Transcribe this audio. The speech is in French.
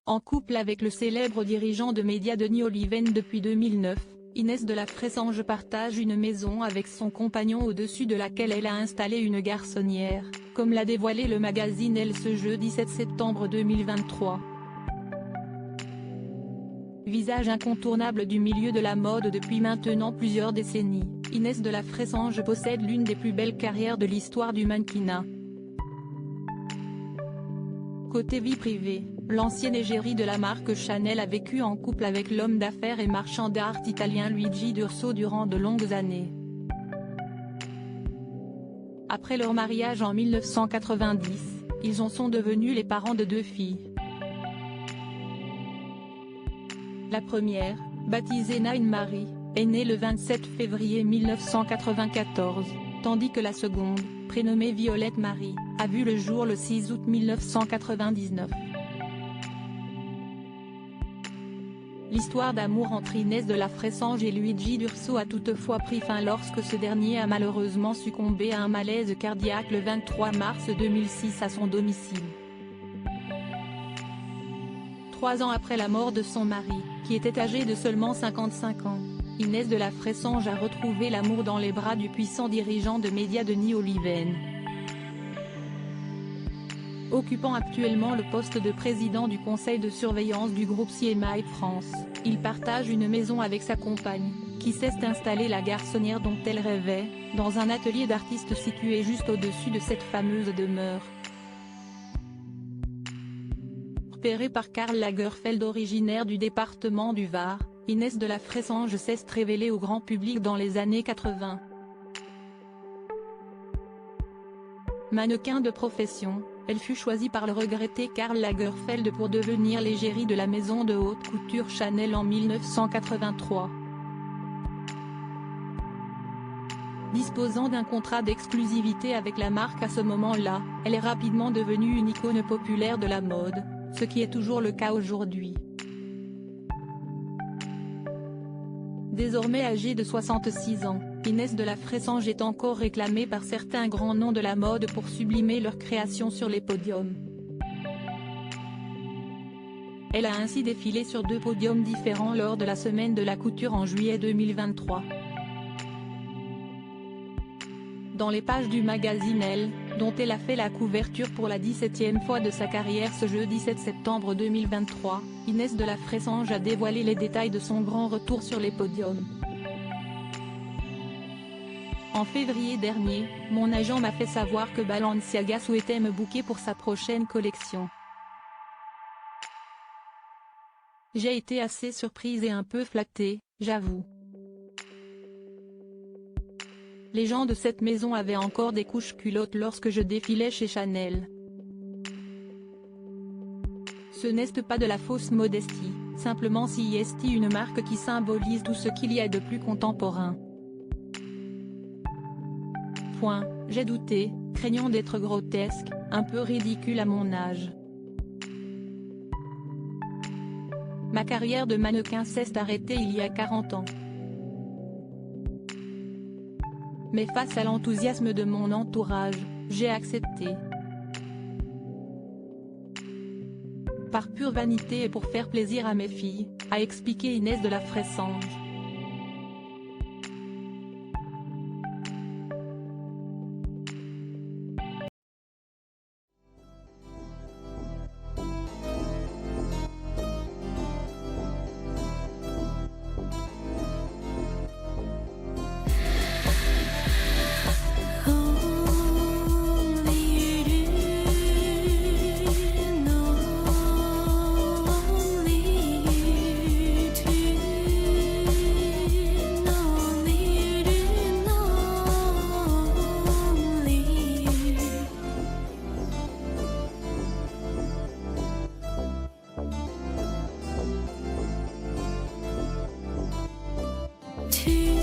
En couple avec le célèbre dirigeant de médias Denis Oliven depuis 2009, Inès de la Fressange partage une maison avec son compagnon au-dessus de laquelle elle a installé une garçonnière, comme l'a dévoilé le magazine Elle ce jeudi 7 septembre 2023. Visage incontournable du milieu de la mode depuis maintenant plusieurs décennies, Inès de la Fressange possède l'une des plus belles carrières de l'histoire du mannequinat. Côté vie privée, l'ancienne égérie de la marque Chanel a vécu en couple avec l'homme d'affaires et marchand d'art italien Luigi D'Urso durant de longues années. Après leur mariage en 1990, ils sont devenus les parents de 2 filles. La première, baptisée Naïn Marie, est née le 27 février 1994, tandis que la seconde, prénommée Violette Marie, a vu le jour le 6 août 1999. L'histoire d'amour entre Inès de la Fressange et Luigi D'Urso a toutefois pris fin lorsque ce dernier a malheureusement succombé à un malaise cardiaque le 23 mars 2006 à son domicile. 3 ans après la mort de son mari, qui était âgé de seulement 55 ans, Inès de la Fressange a retrouvé l'amour dans les bras du puissant dirigeant de médias Denis Oliven. Occupant actuellement le poste de président du conseil de surveillance du groupe CMI France, il partage une maison avec sa compagne, qui s'est installée la garçonnière dont elle rêvait, dans un atelier d'artiste situé juste au-dessus de cette fameuse demeure. Repérée par Karl Lagerfeld originaire du département du Var, Inès de la Fressange s'est révélée au grand public dans les années 80. Mannequin de profession, elle fut choisie par le regretté Karl Lagerfeld pour devenir l'égérie de la maison de haute couture Chanel en 1983. Disposant d'un contrat d'exclusivité avec la marque à ce moment-là, elle est rapidement devenue une icône populaire de la mode, ce qui est toujours le cas aujourd'hui. Désormais âgée de 66 ans, Inès de la Fressange est encore réclamée par certains grands noms de la mode pour sublimer leurs créations sur les podiums. Elle a ainsi défilé sur 2 podiums différents lors de la semaine de la couture en juillet 2023. Dans les pages du magazine Elle, dont elle a fait la couverture pour la 17e fois de sa carrière ce jeudi 7 septembre 2023, Inès de la Fressange a dévoilé les détails de son grand retour sur les podiums. En février dernier, mon agent m'a fait savoir que Balenciaga souhaitait me booker pour sa prochaine collection. J'ai été assez surprise et un peu flattée, j'avoue. Les gens de cette maison avaient encore des couches culottes lorsque je défilais chez Chanel. Ce n'est pas de la fausse modestie, simplement c'est une marque qui symbolise tout ce qu'il y a de plus contemporain. J'ai douté, craignant d'être grotesque, un peu ridicule à mon âge. Ma carrière de mannequin s'est arrêtée il y a 40 ans. Mais face à l'enthousiasme de mon entourage, j'ai accepté. Par pure vanité et pour faire plaisir à mes filles, a expliqué Inès de la Fressange. To